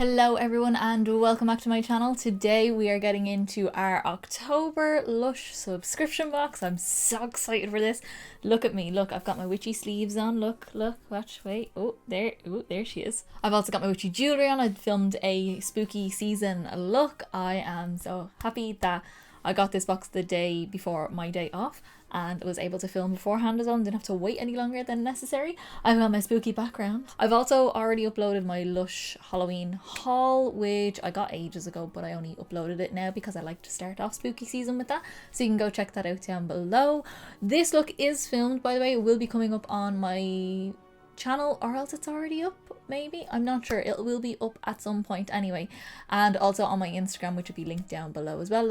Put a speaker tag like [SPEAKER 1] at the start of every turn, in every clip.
[SPEAKER 1] Hello everyone and welcome back to my channel. Today we are getting into our October Lush subscription box. I'm so excited for this. Look at me, look, I've got my witchy sleeves on. Look, watch, wait, oh there she is. I've also got my witchy jewellery on. I filmed a spooky season look. I am so happy that I got this box the day before my day off and was able to film beforehand as well and didn't have to wait any longer than necessary. I've got my spooky background. I've also already uploaded my Lush Halloween haul, which I got ages ago, but I only uploaded it now because I like to start off spooky season with that. So you can go check that out down below. This look is filmed, by the way. It will be coming up on my channel, or else it's already up, maybe, I'm not sure. It will be up at some point anyway, and also on my Instagram, which will be linked down below as well.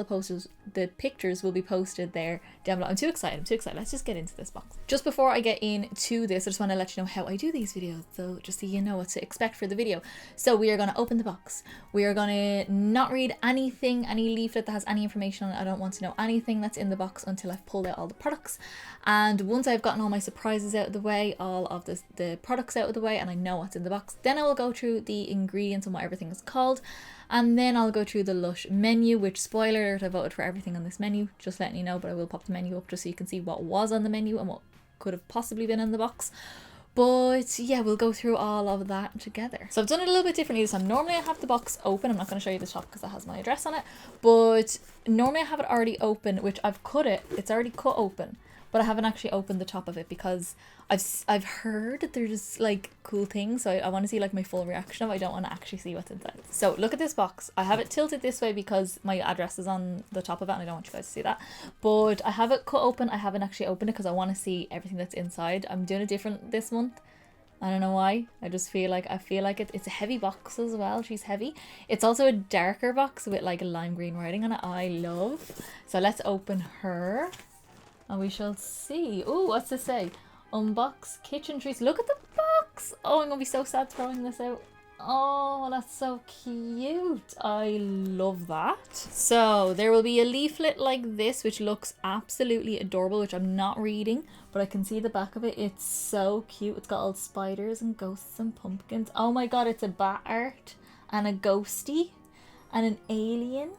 [SPEAKER 1] The pictures will be posted there down below. I'm too excited. Let's just get into this box. Just before I get into this, I just want to let you know how I do these videos, so just so you know what to expect for the video. So we are going to open the box. We are going to not read anything, any leaflet that has any information on it. I don't want to know anything that's in the box until I've pulled out all the products, and once I've gotten all my surprises out of the way, all of the products out of the way, and I know what's in the box, then I will go through the ingredients and what everything is called, and then I'll go through the Lush menu, which, spoiler alert, I voted for everything on this menu, just letting you know, but I will pop the menu up just so you can see what was on the menu and what could have possibly been in the box. But yeah, we'll go through all of that together. So I've done it a little bit differently this time. Normally I have the box open. I'm not going to show you the top because it has my address on it, but normally I have it already open, which I've cut it. It's already cut open, but I haven't actually opened the top of it because I've heard that there's like cool things, so I want to see like my full reaction of it. I don't want to actually see what's inside. So look at this box. I have it tilted this way because my address is on the top of it and I don't want you guys to see that. But I have it cut open. I haven't actually opened it because I want to see everything that's inside. I'm doing it different this month. I don't know why. I just feel like it's a heavy box as well. She's heavy. It's also a darker box with like a lime green writing on it. I love. So let's open her. And we shall see. Oh, what's this say? Unbox kitchen treats. Look at the box. Oh, I'm going to be so sad throwing this out. Oh, that's so cute. I love that. So there will be a leaflet like this, which looks absolutely adorable, which I'm not reading, but I can see the back of it. It's so cute. It's got all spiders and ghosts and pumpkins. Oh my God, it's a bat art and a ghosty and an alien.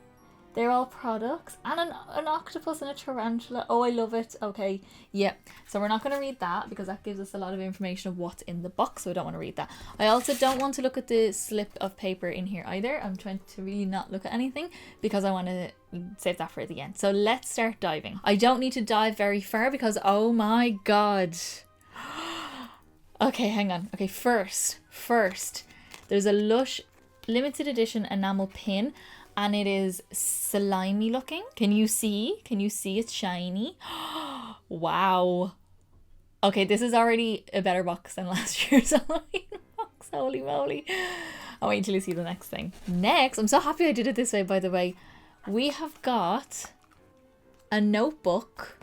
[SPEAKER 1] They're all products, and an octopus and a tarantula. Oh, I love it. Okay, yeah. So we're not going to read that because that gives us a lot of information of what's in the box, so I don't want to read that. I also don't want to look at the slip of paper in here either. I'm trying to really not look at anything because I want to save that for the end. So let's start diving. I don't need to dive very far because, oh my God. Okay, hang on. Okay, first, there's a Lush limited edition enamel pin. And it is slimy looking. Can you see? It's shiny. Wow. Okay, this is already a better box than last year's Halloween box. Holy moly. I'll wait until you see the next thing. Next, I'm so happy I did it this way, by the way. We have got a notebook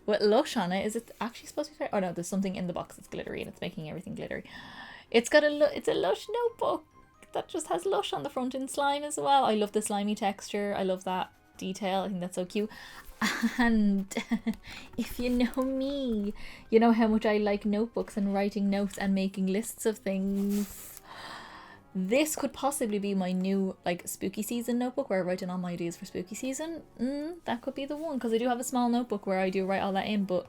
[SPEAKER 1] with Lush on it. Is it actually supposed to be fair? Oh no, there's something in the box that's glittery and it's making everything glittery. It's a Lush notebook that just has Lush on the front in slime as well. I love the slimy texture. I love that detail. I think that's so cute. And if you know me, you know how much I like notebooks and writing notes and making lists of things. This could possibly be my new like spooky season notebook where I write in all my ideas for spooky season. That could be the one because I do have a small notebook where I do write all that in, but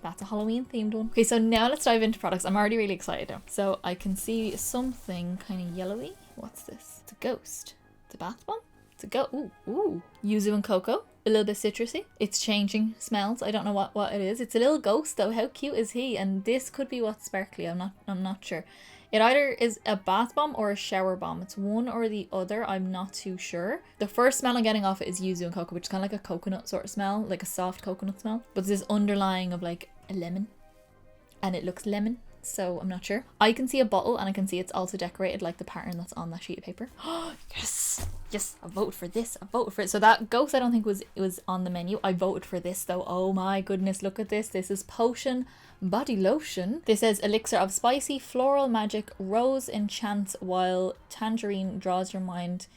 [SPEAKER 1] that's a Halloween themed one. Okay, so now let's dive into products. I'm already really excited now. So I can see something kind of yellowy. What's this? It's a ghost. It's a bath bomb. It's a ooh. Yuzu and cocoa. A little bit citrusy. It's changing smells. I don't know what it is. It's a little ghost though. How cute is he? And this could be what's sparkly. I'm not sure. It either is a bath bomb or a shower bomb. It's one or the other. I'm not too sure. The first smell I'm getting off it is yuzu and cocoa, which is kind of like a coconut sort of smell, like a soft coconut smell. But there's this underlying of like a lemon, and it looks lemon. So I'm not sure. I can see a bottle and I can see it's also decorated like the pattern that's on that sheet of paper. Yes, I voted for this. So that ghost I don't think was on the menu. I voted for this though. Oh my goodness, look at this. This is Potion Body Lotion. This says elixir of spicy floral magic, rose enchants while tangerine draws your mind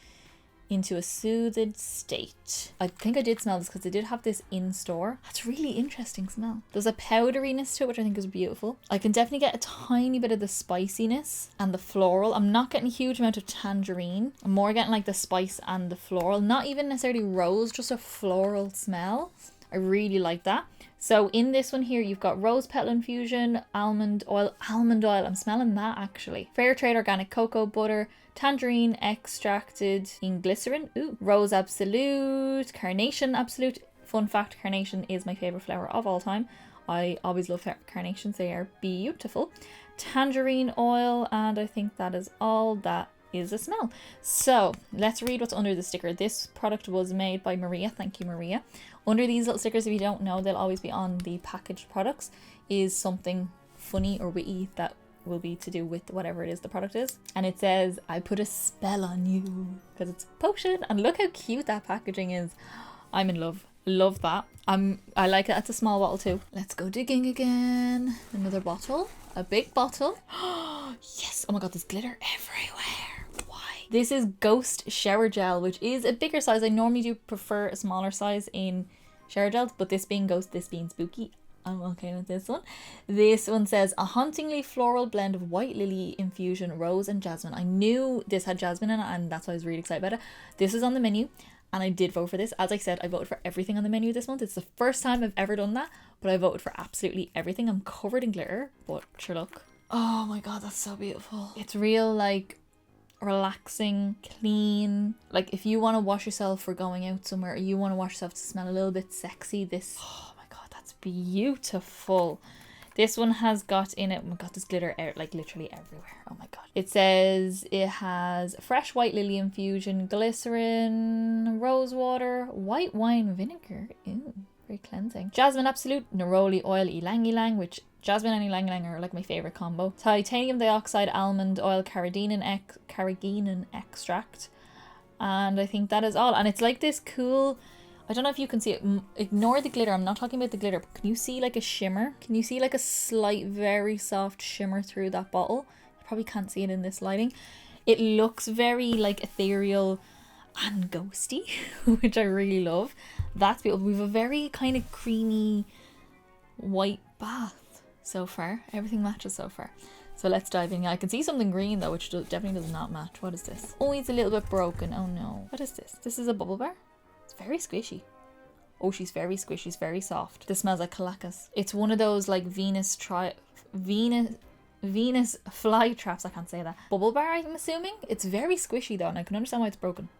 [SPEAKER 1] into a soothed state. I think I did smell this because they did have this in store. That's really interesting smell. There's a powderiness to it, which I think is beautiful. I can definitely get a tiny bit of the spiciness and the floral. I'm not getting a huge amount of tangerine. I'm more getting like the spice and the floral. Not even necessarily rose, just a floral smell. I really like that. So in this one here, you've got rose petal infusion, almond oil. I'm smelling that actually. Fair trade organic cocoa butter, tangerine extracted in glycerin. Ooh, rose absolute, carnation absolute. Fun fact, carnation is my favorite flower of all time. I always love carnations. They are beautiful. Tangerine oil, and I think that is all that is a smell. So let's read what's under the sticker. This product was made by Maria. Thank you, Maria. Under these little stickers, if you don't know, they'll always be on the packaged products, is something funny or witty that will be to do with whatever it is the product is. And it says, I put a spell on you, because it's a potion. And look how cute that packaging is. I'm in love. Love that. I like it. It's a small bottle too. Let's go digging again. Another bottle. A big bottle. Yes. Oh my god, there's glitter everywhere. Why? This is Ghost Shower Gel, which is a bigger size. I normally do prefer a smaller size in shower gels, but this being Ghost, this being spooky, I'm okay with this one. This one says a hauntingly floral blend of white lily infusion, rose and jasmine. I knew this had jasmine in it, and that's why I was really excited about it. This is on the menu, and I did vote for this. As I said, I voted for everything on the menu this month. It's the first time I've ever done that, but I voted for absolutely everything. I'm covered in glitter, but sure, look. Oh my god, that's so beautiful. It's real, like, relaxing, clean. Like, if you want to wash yourself for going out somewhere, or you want to wash yourself to smell a little bit sexy, this, oh my god, that's beautiful. This one has got in it, oh my god, there's glitter like literally everywhere. Oh my god. It says it has fresh white lily infusion, glycerin, rose water, white wine vinegar. Ew, very cleansing. Jasmine absolute, neroli oil, ylang ylang, which jasmine and ylang ylang are like my favorite combo. Titanium dioxide, almond oil, carrageenan extract. And I think that is all. And it's like this cool, I don't know if you can see it. Ignore the glitter. I'm not talking about the glitter. But can you see like a shimmer? Can you see like a slight, very soft shimmer through that bottle? You probably can't see it in this lighting. It looks very like ethereal and ghosty, which I really love. That's beautiful. We have a very kind of creamy white bath so far. Everything matches so far. So let's dive in. I can see something green though, which definitely does not match. What is this? Oh, it's a little bit broken. Oh no. What is this? This is a bubble bar? Very squishy. Oh, she's very squishy. She's very soft. This smells like Calacas. It's one of those like Venus fly traps. I can't say that. Bubble bar, I'm assuming. It's very squishy though, and I can understand why it's broken.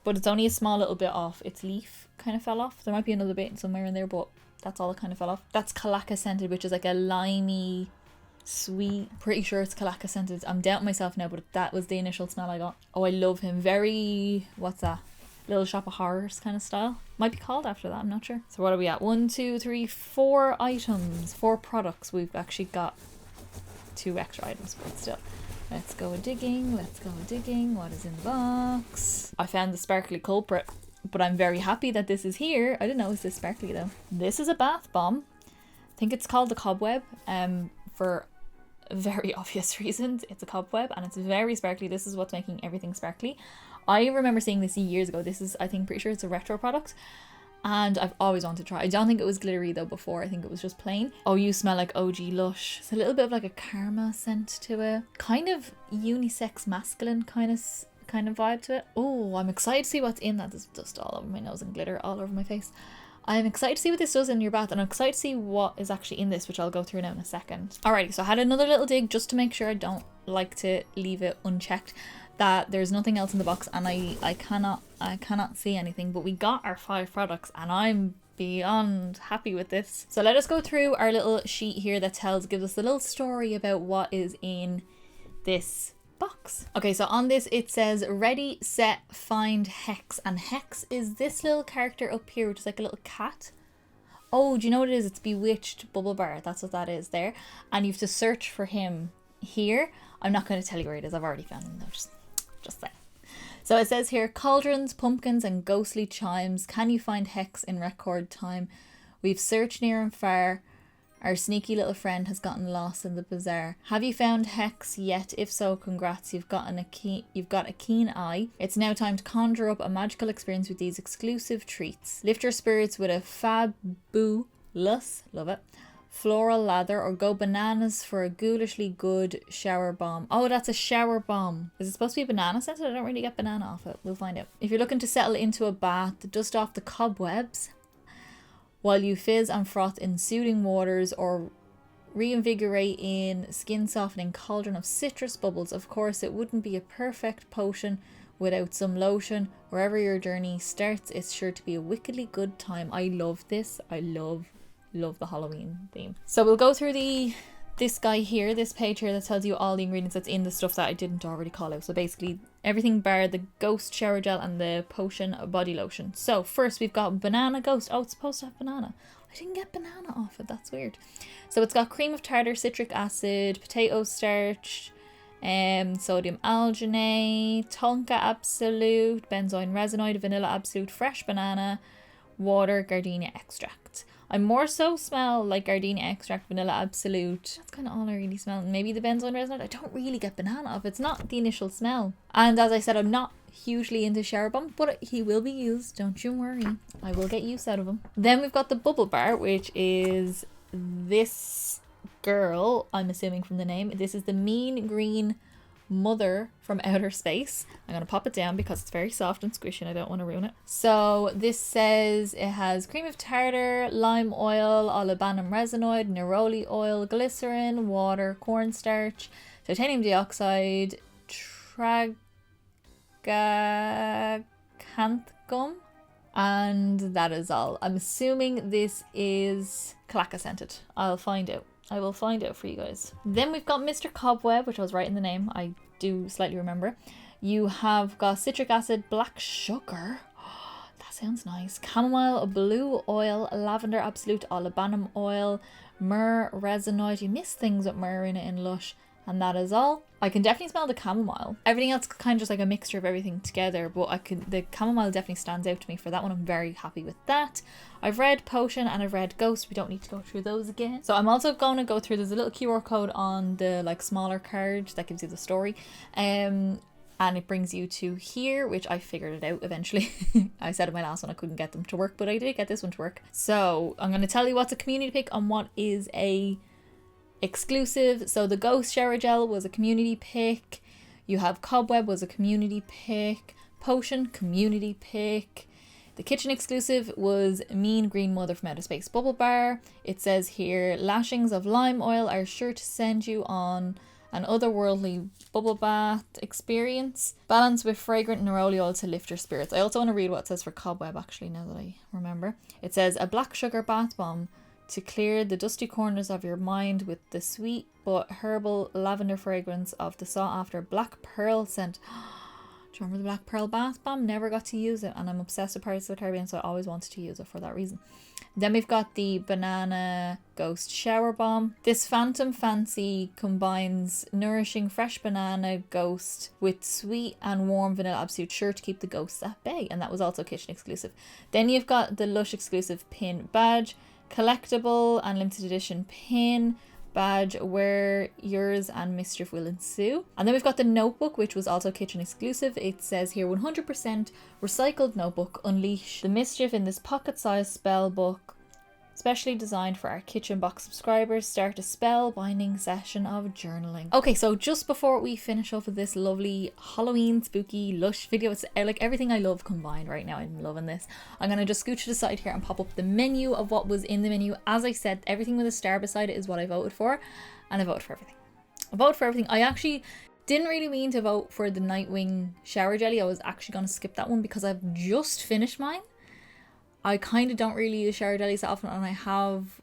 [SPEAKER 1] But it's only a small little bit off. Its leaf kind of fell off. There might be another bit somewhere in there, but that's all that kind of fell off. That's Calacas scented, which is like a limey, sweet. Pretty sure it's Calacas scented. I'm doubting myself now, but that was the initial smell I got. Oh, I love him. Very, what's that? Little Shop of Horrors kind of style. Might be called after that, I'm not sure. So what are we at? 1, 2, 3, 4 items. 4 products. We've actually got 2 extra items, but still. Let's go digging. Let's go digging. What is in the box? I found the sparkly culprit, but I'm very happy that this is here. I didn't know it was this sparkly though. This is a bath bomb. I think it's called the Cobweb. For very obvious reasons. It's a cobweb and it's very sparkly. This is what's making everything sparkly. I remember seeing this years ago. This is, I think, pretty sure it's a retro product, and I've always wanted to try. I don't think it was glittery though before. I think it was just plain. Oh, you smell like OG Lush. It's a little bit of like a karma scent to it. Kind of unisex masculine kind of vibe to it. Oh, I'm excited to see what's in that. There's dust all over my nose and glitter all over my face. I'm excited to see what this does in your bath, and I'm excited to see what is actually in this, which I'll go through now in a second. Alrighty, so I had another little dig just to make sure I don't like to leave it unchecked, that there's nothing else in the box, and I cannot see anything. But we got our 5 products and I'm beyond happy with this. So let us go through our little sheet here that gives us a little story about what is in this box. Okay, so on this it says ready, set, find Hex, and Hex is this little character up here, which is like a little cat. Oh, do you know what it is? It's Bewitched Bubble Bar. That's what that is there. And you have to search for him here. I'm not going to tell you where it is. I've already found him though. Just saying. So it says here, cauldrons, pumpkins and ghostly chimes. Can you find Hex in record time? We've searched near and far. Our sneaky little friend has gotten lost in the bazaar. Have you found Hex yet? If so, congrats, you've got a keen eye. It's now time to conjure up a magical experience with these exclusive treats. Lift your spirits with a fabulous, love it, floral lather, or go bananas for a ghoulishly good shower bomb. Oh, that's a shower bomb. Is it supposed to be banana scented? I don't really get banana off it. We'll find out. If you're looking to settle into a bath, dust off the cobwebs while you fizz and froth in soothing waters, or reinvigorate in skin softening cauldron of citrus bubbles. Of course, it wouldn't be a perfect potion without some lotion. Wherever your journey starts, it's sure to be a wickedly good time. I love this. I love the Halloween theme. So we'll go through this guy here, this page here that tells you all the ingredients that's in the stuff that I didn't already call out. So basically everything bar the ghost shower gel and the potion body lotion. So first we've got banana ghost. Oh, it's supposed to have banana. I didn't get banana off it. That's weird. So it's got cream of tartar, citric acid, potato starch, sodium alginate, tonka absolute, benzoin resinoid, vanilla absolute, fresh banana, water, gardenia extract. I more so smell like gardenia extract, vanilla absolute. That's kind of all I really smell. Maybe the benzoin resinoid. I don't really get banana off. It's not the initial smell. And as I said, I'm not hugely into shower bomb, but he will be used. Don't you worry. I will get use out of him. Then we've got the bubble bar, which is this girl, I'm assuming from the name. This is the mean green mother from outer space. I'm going to pop it down because it's very soft and squishy and I don't want to ruin it. So this says it has cream of tartar, lime oil, olibanum resinoid, neroli oil, glycerin, water, cornstarch, titanium dioxide, tragacanthum, and that is all. I'm assuming this is clacka scented. I'll find out. I will find out for you guys. Then we've got Mr. Cobweb, which I was right in the name. I do slightly remember. You have got citric acid, black sugar. Oh, that sounds nice. Chamomile, blue oil, lavender absolute, olibanum oil, myrrh resinoid. You miss things with myrrh in it in Lush. And that is all. I can definitely smell the chamomile. Everything else kind of just like a mixture of everything together, but the chamomile definitely stands out to me for that one. I'm very happy with that. I've read potion and I've read ghost. We don't need to go through those again. So I'm also going to go through, there's a little QR code on the like smaller card that gives you the story. And it brings you to here, which I figured it out eventually. I said in my last one I couldn't get them to work, but I did get this one to work. So I'm going to tell you what's a community pick and what is a exclusive. So the ghost shower gel was a community pick. You have cobweb was a community pick. Potion, community pick. The kitchen exclusive was mean green mother from outer space bubble bar. It says here lashings of lime oil are sure to send you on an otherworldly bubble bath experience. Balance with fragrant neroli oil to lift your spirits. I also want to read what it says for cobweb actually now that I remember. It says a black sugar bath bomb to clear the dusty corners of your mind with the sweet but herbal lavender fragrance of the sought after black pearl scent. Do you remember the black pearl bath bomb? Never got to use it, and I'm obsessed with Pirates of the Caribbean, so I always wanted to use it for that reason. Then we've got the banana ghost shower bomb. This phantom fancy combines nourishing fresh banana ghost with sweet and warm vanilla absolute, sure to keep the ghosts at bay, and that was also kitchen exclusive. Then you've got the Lush exclusive pin badge, collectible and limited edition pin badge, where yours and mischief will ensue. And then we've got the notebook, which was also kitchen exclusive. It says here 100% recycled notebook, unleash the mischief in this pocket-sized spell book, specially designed for our kitchen box subscribers. Start a spell-binding session of journaling. Okay, so just before we finish off with this lovely Halloween spooky Lush video, it's like everything I love combined right now. I'm loving this. I'm gonna just scooch to the side here and pop up the menu of what was in the menu. As I said, everything with a star beside it is what I voted for, and I voted for everything. I voted for everything. I actually didn't really mean to vote for the Nightwing shower jelly. I was actually gonna skip that one because I've just finished mine. I kind of don't really use shower jellies that often, and I have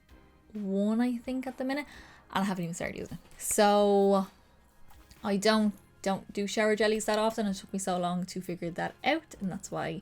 [SPEAKER 1] one I think at the minute, and I haven't even started using it. So I don't do shower jellies that often. It took me so long to figure that out, and that's why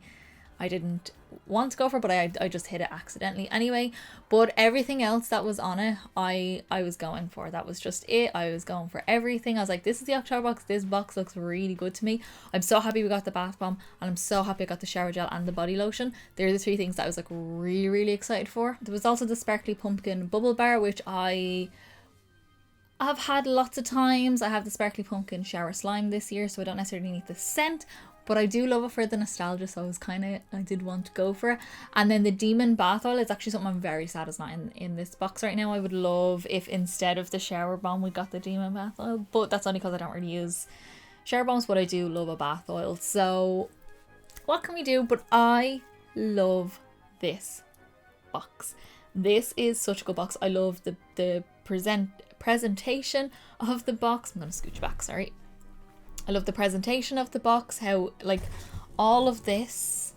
[SPEAKER 1] I didn't want to go for, but I just hit it accidentally anyway. But everything else that was on it, I was going for. That was just it. I was going for everything. I was like, this is the October box. This box looks really good to me. I'm so happy we got the bath bomb, and I'm so happy I got the shower gel and the body lotion. They're the three things that I was like really excited for. There was also the sparkly pumpkin bubble bar, which I've had lots of times. I have the sparkly pumpkin shower slime this year, so I don't necessarily need the scent, but I do love it for the nostalgia, so I did want to go for it. And then the demon bath oil is actually something I'm very sad is not in this box right now. I would love if instead of the shower bomb we got the demon bath oil, but that's only because I don't really use shower bombs, but I do love a bath oil. So what can we do? But I love this box. This is such a good box. I love the presentation of the box. I'm gonna scooch back, sorry. I love the presentation of the box, how like all of this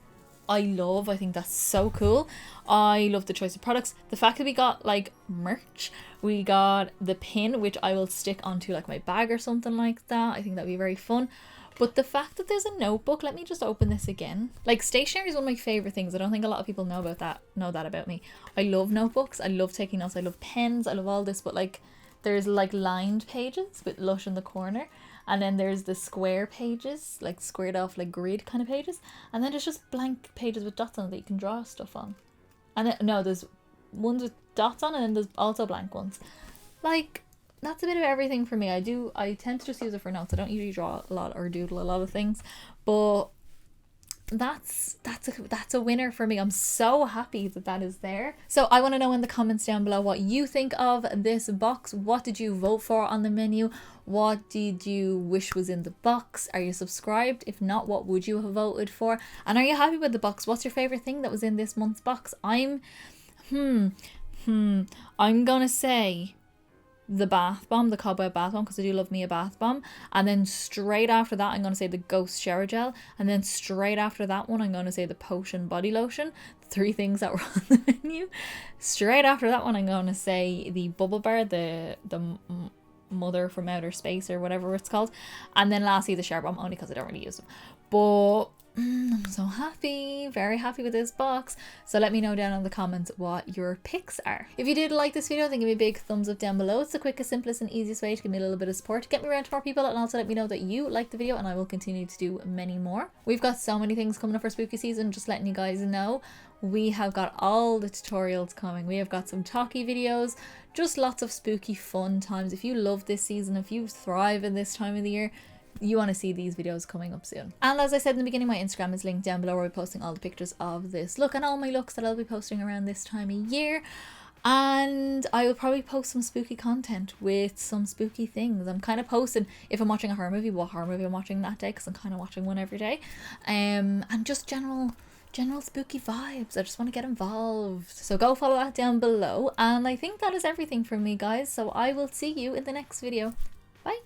[SPEAKER 1] I love. I think that's so cool. I love the choice of products. The fact that we got like merch, we got the pin, which I will stick onto like my bag or something like that. I think that'd be very fun. But the fact that there's a notebook, let me just open this again. Like stationery is one of my favorite things. I don't think a lot of people know that about me. I love notebooks. I love taking notes. I love pens. I love all this, but like there's like lined pages with Lush in the corner. And then there's the square pages, like squared off like grid kind of pages. And then there's just blank pages with dots on it that you can draw stuff on. And then, no, there's ones with dots on, and then there's also blank ones. Like, that's a bit of everything for me. I tend to just use it for notes. I don't usually draw a lot or doodle a lot of things, but that's a winner for me. I'm so happy that is there. So I want to know in the comments down below what you think of this box. What did you vote for on the menu? What did you wish was in the box? Are you subscribed? If not, what would you have voted for? And are you happy with the box? What's your favorite thing that was in this month's box? I'm gonna say the bath bomb, the cobweb bath bomb, because I do love me a bath bomb. And then straight after that, I'm going to say the ghost shower gel. And then straight after that one, I'm going to say the potion body lotion. Three things that were on the menu. Straight after that one, I'm going to say the bubble bar, the mother from outer space or whatever it's called. And then lastly, the shower bomb, only because I don't really use them. But I'm so happy, very happy with this box. So let me know down in the comments what your picks are. If you did like this video, then give me a big thumbs up down below. It's the quickest, simplest and easiest way to give me a little bit of support, to get me around to more people, and also let me know that you liked the video, and I will continue to do many more. We've got so many things coming up for spooky season, just letting you guys know. We have got all the tutorials coming. We have got some talkie videos, just lots of spooky fun times. If you love this season, if you thrive in this time of the year, you want to see these videos coming up soon. And as I said in the beginning, my Instagram is linked down below, where I'll be posting all the pictures of this look and all my looks that I'll be posting around this time of year. And I will probably post some spooky content with some spooky things. I'm kind of posting, if I'm watching a horror movie, what horror movie I'm watching that day, because I'm kind of watching one every day. And just general spooky vibes. I just want to get involved. So go follow that down below. And I think that is everything from me, guys. So I will see you in the next video. Bye.